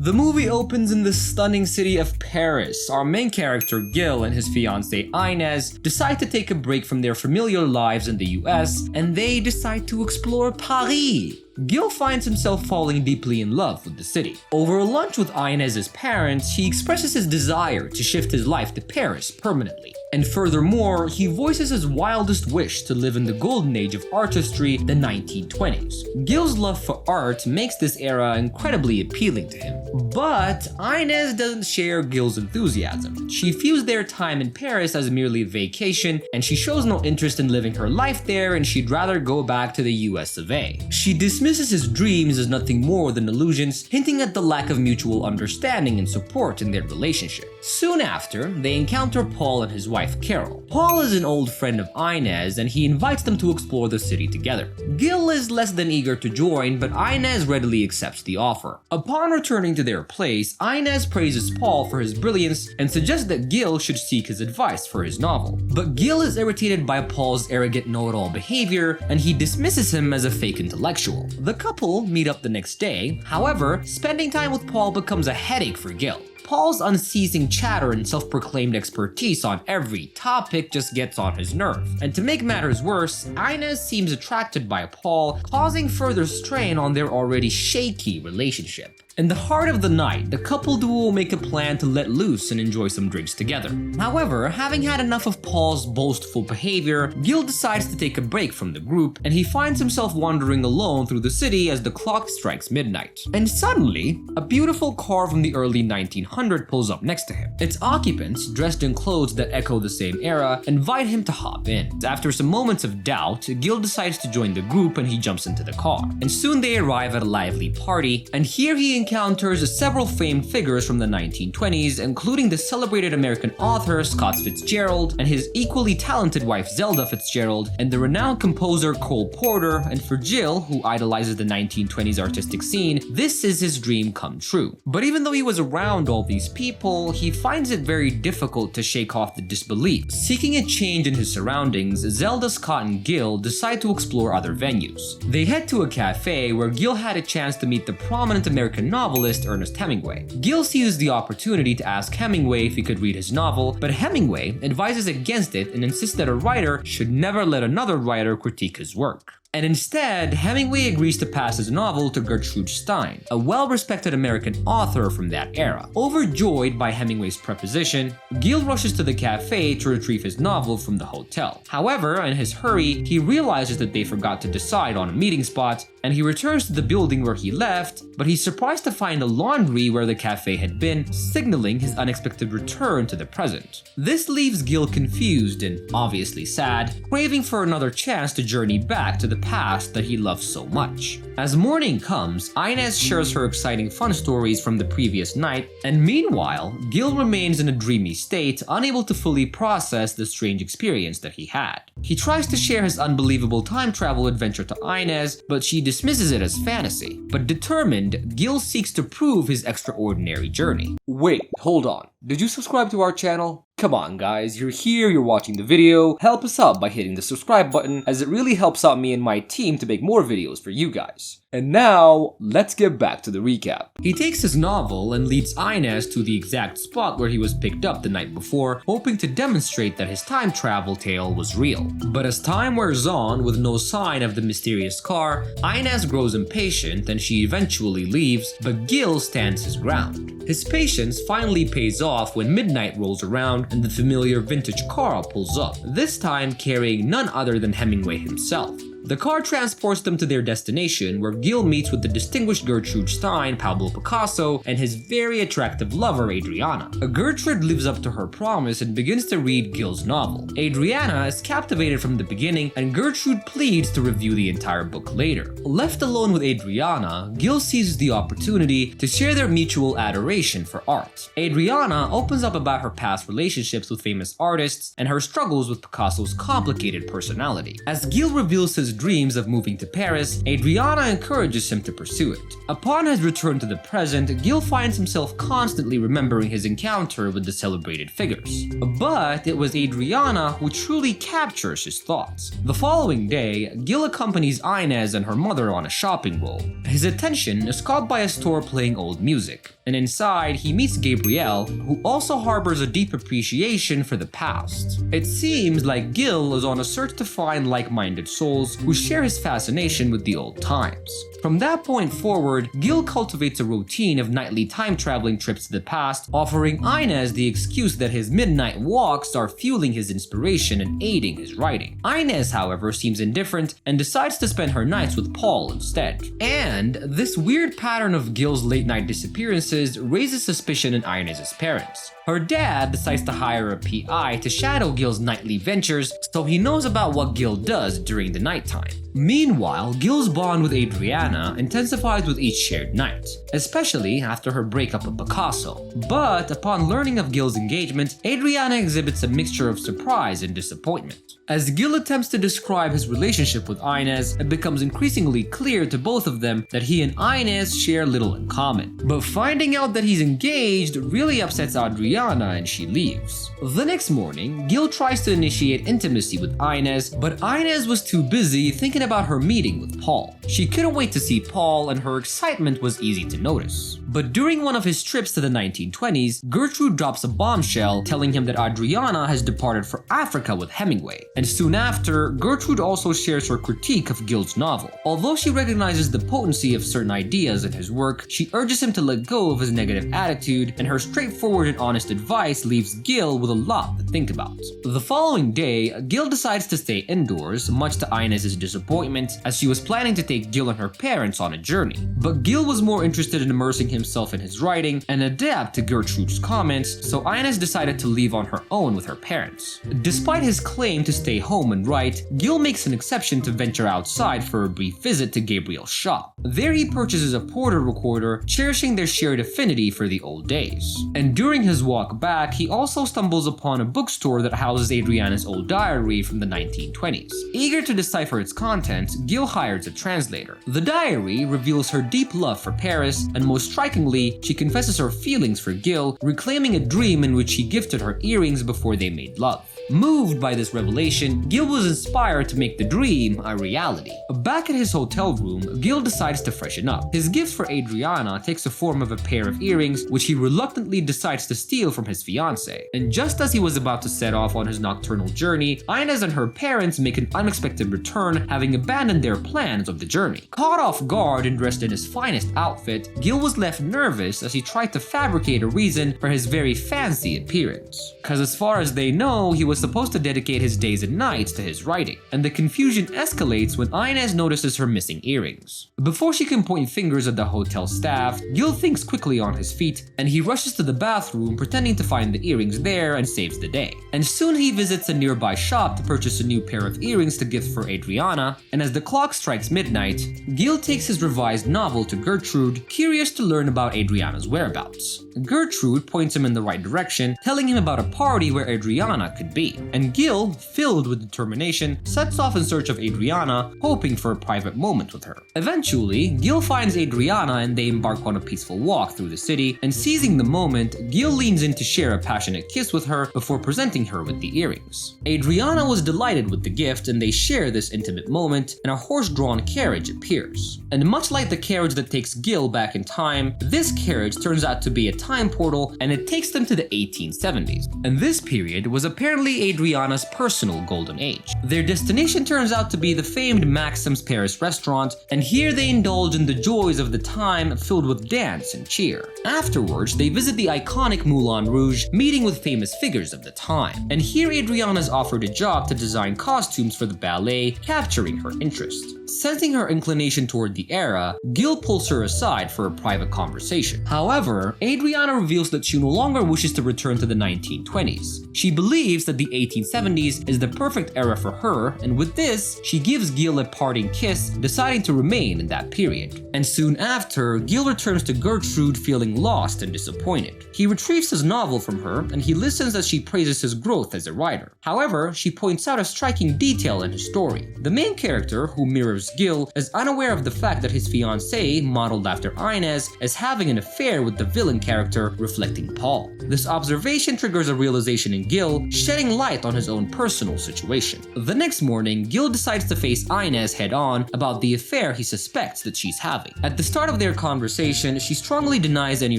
The movie opens in the stunning city of Paris. Our main character, Gil, and his fiancée Inez decide to take a break from their familiar lives in the US, and they decide to explore Paris. Gil finds himself falling deeply in love with the city. Over a lunch with Inez's parents, he expresses his desire to shift his life to Paris permanently. And furthermore, he voices his wildest wish to live in the golden age of artistry, the 1920s. Gil's love for art makes this era incredibly appealing to him. But Inez doesn't share Gil's enthusiasm. She views their time in Paris as merely a vacation, and she shows no interest in living her life there, and she'd rather go back to the US of A. She dismisses his dreams as nothing more than illusions, hinting at the lack of mutual understanding and support in their relationship. Soon after, they encounter Paul and his wife Carol. Paul is an old friend of Inez, and he invites them to explore the city together. Gil is less than eager to join, but Inez readily accepts the offer. Upon returning to their place, Inez praises Paul for his brilliance and suggests that Gil should seek his advice for his novel. But Gil is irritated by Paul's arrogant know-it-all behavior, and he dismisses him as a fake intellectual. The couple meet up the next day. However, spending time with Paul becomes a headache for Gil. Paul's unceasing chatter and self-proclaimed expertise on every topic just gets on his nerve. And to make matters worse, Inez seems attracted by Paul, causing further strain on their already shaky relationship. In the heart of the night, the couple duo make a plan to let loose and enjoy some drinks together. However, having had enough of Paul's boastful behavior, Gil decides to take a break from the group, and he finds himself wandering alone through the city as the clock strikes midnight. And suddenly, a beautiful car from the early 1900s pulls up next to him. Its occupants, dressed in clothes that echo the same era, invite him to hop in. After some moments of doubt, Gil decides to join the group and he jumps into the car. And soon they arrive at a lively party, and here he encounters several famed figures from the 1920s, including the celebrated American author Scott Fitzgerald and his equally talented wife Zelda Fitzgerald, and the renowned composer Cole Porter. And for Gil, who idolizes the 1920s artistic scene, this is his dream come true. But even though he was around all these people, he finds it very difficult to shake off the disbelief. Seeking a change in his surroundings, Zelda, Scott, and Gil decide to explore other venues. They head to a cafe where Gil had a chance to meet the prominent American novelist Ernest Hemingway. Gil seizes the opportunity to ask Hemingway if he could read his novel, but Hemingway advises against it and insists that a writer should never let another writer critique his work. And instead, Hemingway agrees to pass his novel to Gertrude Stein, a well-respected American author from that era. Overjoyed by Hemingway's proposition, Gil rushes to the cafe to retrieve his novel from the hotel. However, in his hurry, he realizes that they forgot to decide on a meeting spot, and he returns to the building where he left, but he's surprised to find a laundry where the cafe had been, signaling his unexpected return to the present. This leaves Gil confused and obviously sad, craving for another chance to journey back to the past that he loves so much. As morning comes, Inez shares her exciting fun stories from the previous night, and meanwhile, Gil remains in a dreamy state, unable to fully process the strange experience that he had. He tries to share his unbelievable time travel adventure to Inez, but she dismisses it as fantasy. But determined, Gil seeks to prove his extraordinary journey. Wait, hold on. Did you subscribe to our channel? Come on guys, you're here, you're watching the video, help us out by hitting the subscribe button, as it really helps out me and my team to make more videos for you guys. And now, let's get back to the recap. He takes his novel and leads Inez to the exact spot where he was picked up the night before, hoping to demonstrate that his time travel tale was real. But as time wears on with no sign of the mysterious car, Inez grows impatient and she eventually leaves, but Gil stands his ground. His patience finally pays off when midnight rolls around and the familiar vintage car pulls up, this time carrying none other than Hemingway himself. The car transports them to their destination, where Gil meets with the distinguished Gertrude Stein, Pablo Picasso, and his very attractive lover, Adriana. Gertrude lives up to her promise and begins to read Gil's novel. Adriana is captivated from the beginning, and Gertrude pleads to review the entire book later. Left alone with Adriana, Gil seizes the opportunity to share their mutual adoration for art. Adriana opens up about her past relationships with famous artists and her struggles with Picasso's complicated personality. As Gil reveals his dreams of moving to Paris, Adriana encourages him to pursue it. Upon his return to the present, Gil finds himself constantly remembering his encounter with the celebrated figures. But it was Adriana who truly captures his thoughts. The following day, Gil accompanies Inez and her mother on a shopping roll. His attention is caught by a store playing old music. and inside he meets Gabrielle, who also harbors a deep appreciation for the past. It seems like Gil is on a search to find like-minded souls who share his fascination with the old times. From that point forward, Gil cultivates a routine of nightly time-traveling trips to the past, offering Inez the excuse that his midnight walks are fueling his inspiration and aiding his writing. Inez, however, seems indifferent and decides to spend her nights with Paul instead. And this weird pattern of Gil's late-night disappearances raises suspicion in Inez's parents. Her dad decides to hire a PI to shadow Gil's nightly ventures so he knows about what Gil does during the nighttime. Meanwhile, Gil's bond with Adriana intensifies with each shared night, especially after her breakup with Picasso. But upon learning of Gil's engagement, Adriana exhibits a mixture of surprise and disappointment. As Gil attempts to describe his relationship with Inez, it becomes increasingly clear to both of them that he and Inez share little in common. But finding out that he's engaged really upsets Adriana and she leaves. The next morning, Gil tries to initiate intimacy with Inez, but Inez was too busy thinking about her meeting with Paul. She couldn't wait to see Paul and her excitement was easy to notice. But during one of his trips to the 1920s, Gertrude drops a bombshell telling him that Adriana has departed for Africa with Hemingway. And soon after, Gertrude also shares her critique of Gil's novel. Although she recognizes the potency of certain ideas in his work, she urges him to let go of his negative attitude, and her straightforward and honest advice leaves Gil with a lot to think about. The following day, Gil decides to stay indoors, much to Inez's disappointment, as she was planning to take Gil and her parents on a journey. But Gil was more interested in immersing himself in his writing and adapt to Gertrude's comments, so Inez decided to leave on her own with her parents. Despite his claim to stay home and write, Gil makes an exception to venture outside for a brief visit to Gabriel's shop. There he purchases a Porter recorder, cherishing their shared affinity for the old days. And during his walk back, he also stumbles upon a bookstore that houses Adriana's old diary from the 1920s. Eager to decipher its contents, Gil hires a translator. The diary reveals her deep love for Paris, and most strikingly, she confesses her feelings for Gil, reclaiming a dream in which he gifted her earrings before they made love. Moved by this revelation, Gil was inspired to make the dream a reality. Back at his hotel room, Gil decides to freshen up. His gift for Adriana takes the form of a pair of earrings, which he reluctantly decides to steal from his fiancée. And just as he was about to set off on his nocturnal journey, Inez and her parents make an unexpected return, having abandoned their plans of the journey. Caught off guard and dressed in his finest outfit, Gil was left nervous as he tried to fabricate a reason for his very fancy appearance. Cause as far as they know, he was supposed to dedicate his days and nights to his writing, and the confusion escalates when Inez notices her missing earrings. Before she can point fingers at the hotel staff, Gil thinks quickly on his feet, and he rushes to the bathroom pretending to find the earrings there and saves the day. And soon he visits a nearby shop to purchase a new pair of earrings to gift for Adriana, and as the clock strikes midnight, Gil takes his revised novel to Gertrude, curious to learn about Adriana's whereabouts. Gertrude points him in the right direction, telling him about a party where Adriana could be. And Gil, filled with determination, sets off in search of Adriana, hoping for a private moment with her. Eventually, Gil finds Adriana and they embark on a peaceful walk through the city, and seizing the moment, Gil leans in to share a passionate kiss with her before presenting her with the earrings. Adriana was delighted with the gift, and they share this intimate moment, and a horse-drawn carriage appears. And much like the carriage that takes Gil back in time, this carriage turns out to be a time portal, and it takes them to the 1870s. And this period was apparently Adriana's personal golden age. Their destination turns out to be the famed Maxim's Paris restaurant, and here they indulge in the joys of the time filled with dance and cheer. Afterwards, they visit the iconic Moulin Rouge, meeting with famous figures of the time. And here Adriana's offered a job to design costumes for the ballet, capturing her interest. Sensing her inclination toward the era, Gil pulls her aside for a private conversation. However, Adriana reveals that she no longer wishes to return to the 1920s. She believes that the 1870s is the perfect era for her, and with this, she gives Gil a parting kiss, deciding to remain in that period. And soon after, Gil returns to Gertrude feeling lost and disappointed. He retrieves his novel from her, and he listens as she praises his growth as a writer. However, she points out a striking detail in his story. The main character, who mirrors Gil, is unaware of the fact that his fiancée, modeled after Inez, is having an affair with the villain character, reflecting Paul. This observation triggers a realization in Gil, shedding light on his own personal situation. The next morning, Gil decides to face Inez head-on about the affair he suspects that she's having. At the start of their conversation, she strongly denies any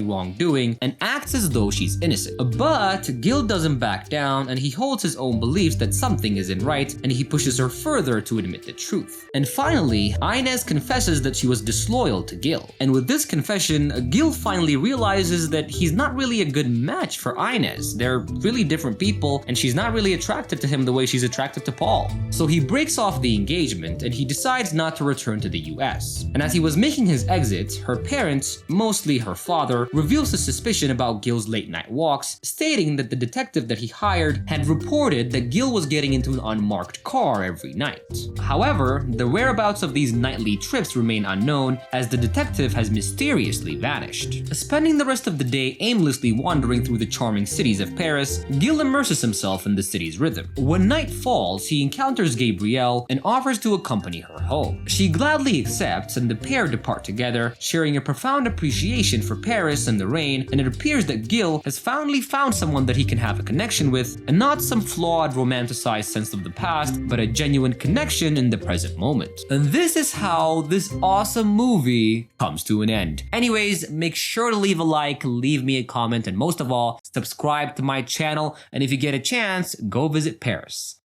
wrongdoing and acts as though she's innocent. But Gil doesn't back down, and he holds his own beliefs that something isn't right, and he pushes her further to admit the truth. And finally, Inez confesses that she was disloyal to Gil. And with this confession, Gil finally realizes that he's not really a good match for Inez. They're really different people, and she's not really attracted to him the way she's attracted to Paul. So he breaks off the engagement, and he decides not to return to the US. And as he was making his exit, her parents, mostly her father, reveals a suspicion about Gil's late night walks, stating that the detective that he hired had reported that Gil was getting into an unmarked car every night. However, the whereabouts of these nightly trips remain unknown, as the detective has mysteriously vanished. Spending the rest of the day aimlessly wandering through the charming cities of Paris, Gil immerses himself in the city's rhythm. When night falls, he encounters Gabrielle and offers to accompany her home. She gladly accepts, and the pair depart together, sharing a profound appreciation for Paris and the rain, and it appears that Gil has finally found someone that he can have a connection with, and not some flawed, romanticized sense of the past, but a genuine connection in the present moment. And this is how this awesome movie comes to an end. Anyways, make sure to leave a like, leave me a comment, and most of all, subscribe to my channel, and if you get a chance, go visit Paris.